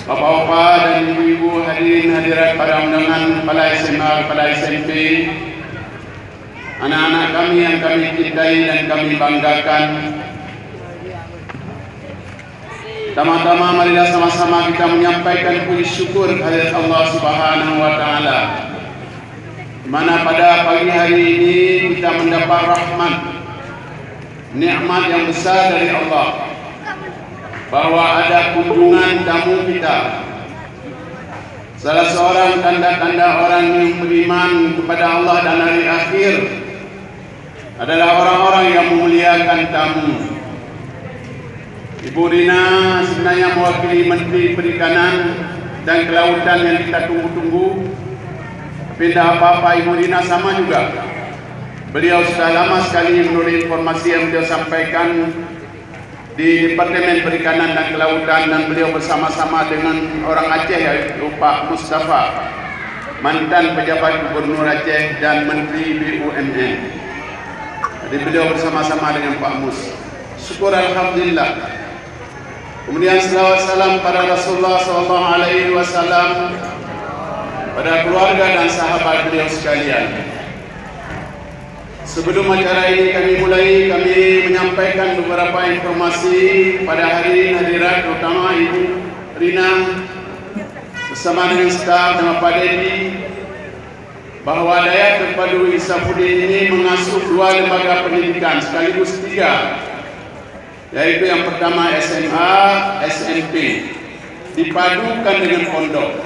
Bapak-bapak dan ibu-ibu hadirin hadirat pada undangan kepala SMA, kepala SMP, anak-anak kami yang kami cintai dan kami banggakan. Pertama-tama marilah sama-sama kita menyampaikan puji syukur kehadirat Allah Subhanahu wa taala. Di mana pada pagi hari ini kita mendapat rahmat, nikmat yang besar dari Allah, bahwa ada kunjungan tamu kita. Salah seorang tanda-tanda orang yang beriman kepada Allah dan hari akhir adalah orang-orang yang memuliakan tamu. Ibu Rina sebenarnya mewakili Menteri Perikanan dan Kelautan yang kita tunggu-tunggu. Tapi tidak apa-apa, Ibu Rina sama juga. Beliau sudah lama sekali menurut informasi yang beliau sampaikan di Departemen Perikanan dan Kelautan, dan beliau bersama-sama dengan orang Aceh yaitu Pak Mustafa, mantan pejabat Gubernur Aceh dan Menteri BUMN. Jadi beliau bersama-sama dengan Pak Mus. Syukur alhamdulillah. Kemudian selawat salam pada Rasulullah SAW, pada keluarga dan sahabat beliau sekalian. Sebelum acara ini kami mulai, kami menyampaikan beberapa informasi pada hadirin hadirat, terutama Ibu Rina bersama dengan staf dan Pak Dedi, bahwa Dayat Terpadu Isafuddin ini mengasuh dua lembaga pendidikan sekaligus tiga, yaitu yang pertama SMA, SMP, dipadukan dengan pondok.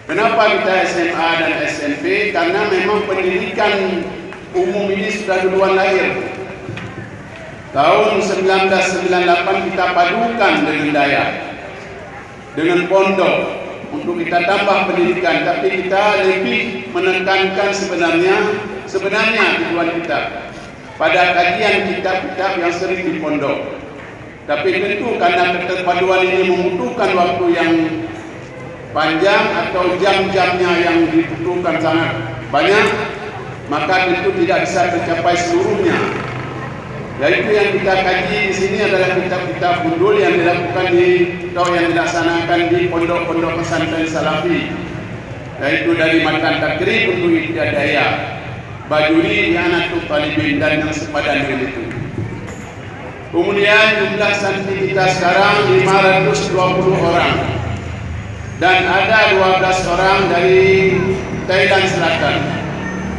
Kenapa kita SMA dan SMP? Karena memang pendidikan umum ini sudah duluan lahir. Tahun 1998 kita padukan dengan Dayat, dengan pondok, untuk kita tambah pendidikan. Tapi kita lebih menekankan sebenarnya tujuan kita pada kajian kitab-kitab yang sering di pondok. Tapi tentu karena keterpaduan ini membutuhkan waktu yang panjang atau jam-jamnya yang dibutuhkan sangat banyak, maka tentu tidak bisa tercapai seluruhnya. Yaitu yang kita kaji di sini adalah kitab-kitab gundul yang dilakukan atau yang dilaksanakan di pondok-pondok pesantren Salafi, yaitu dari Matan Takrib untuk Hidayah, Bajuri, Yanatul Talibin, dan yang sepadan dengan itu. Kemudian jumlah santri kita sekarang 520 orang, dan ada 12 orang dari Thailand Selatan,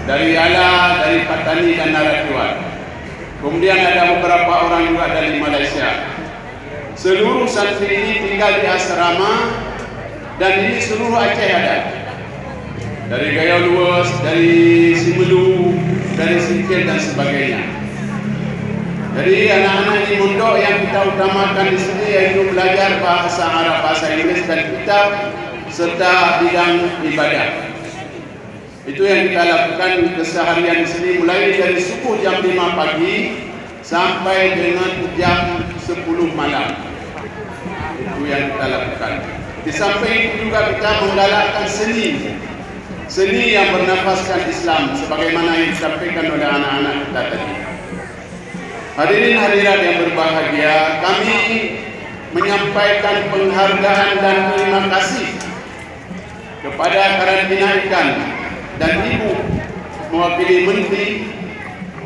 dari Yala, dari Patani dan Naratuan. Kemudian ada beberapa orang juga dari Malaysia. Seluruh santri ini tinggal di asrama, dan ini seluruh Aceh ada. Dari Gaya Luas, dari Simelu, dari Sikil dan sebagainya. Jadi anak-anak ini mondok yang kita utamakan di sini yaitu belajar bahasa Arab, bahasa Inggris dan kitab, serta bidang ibadah. Itu yang kita lakukan keseharian di sini, mulai dari subuh jam 5 pagi sampai dengan jam 10 malam. Itu yang kita lakukan. Di samping itu juga kita menggalakkan seni yang bernafaskan Islam, sebagaimana yang disampaikan oleh anak-anak kita tadi. Hadirin hadirat yang berbahagia, kami menyampaikan penghargaan dan terima kasih kepada Karantina Ikan dan Ibu mewakili Menteri,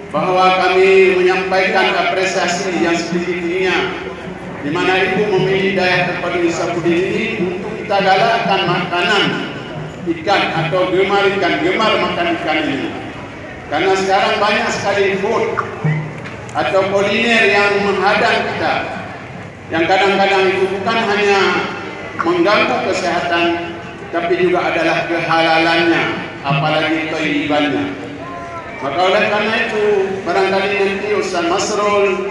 bahwa kami menyampaikan apresiasi yang sedikit-sedikitnya, di mana Ibu memilih Dayat Terpadu Isafuddin ini untuk kita galakkan makanan ikan atau gemar makan ikan ini. Karena sekarang banyak sekali food atau kuliner yang menghadang kita, yang kadang-kadang itu bukan hanya mengganggu kesehatan, tapi juga adalah kehalalannya, apalagi thayyibannya. Maka oleh karena itu, barangkali nanti Ustaz Masrul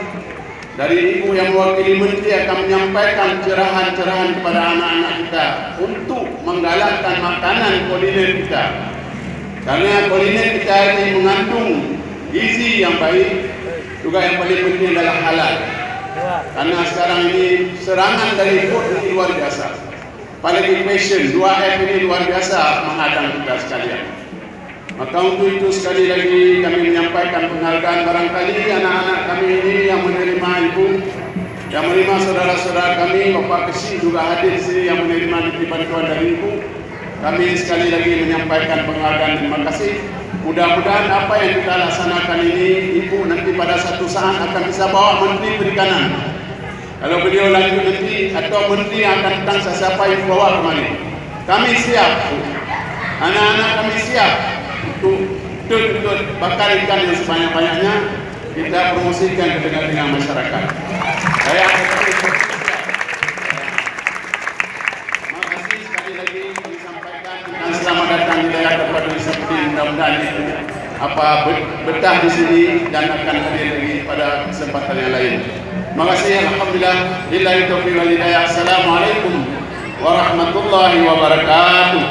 dari Ibu yang mewakili Menteri akan menyampaikan cerahan-cerahan kepada anak-anak kita untuk menggalakkan makanan kuliner kita. Karena kuliner kita ini mengandung gizi yang baik, juga yang paling penting adalah halal. Karena sekarang ini serangan dari food ini luar biasa. Apalagi fashion, 2F ini luar biasa menghadang kita sekalian. Maka untuk itu sekali lagi kami menyampaikan penghargaan. Barangkali anak-anak kami ini yang menerima Ibu Yang menerima saudara-saudara kami, Bapak Kesi juga hadir di sini yang menerima bantuan dari Ibu. Kami sekali lagi menyampaikan penghargaan dan terima kasih. Mudah-mudahan apa yang kita laksanakan ini, Ibu nanti pada satu saat akan bisa bawa Menteri Perikanan. Kalau beliau lanjut nanti atau menteri yang akan datang siapa yang bawa kemari. Kami siap, anak-anak kami siap untuk bakar ikan yang sebanyak-banyaknya kita promosikan ke tengah-tengah masyarakat. Saya terima kasih sekali lagi kami sampaikan dan selamat datang di daerah Kabupaten Sapudi. Mudah-mudahan betah di sini dan akan hadir lagi pada kesempatan yang lain. Terima kasih. Alhamdulillah. Billahi taufiq wal hidayah. Assalamualaikum warahmatullahi wabarakatuh.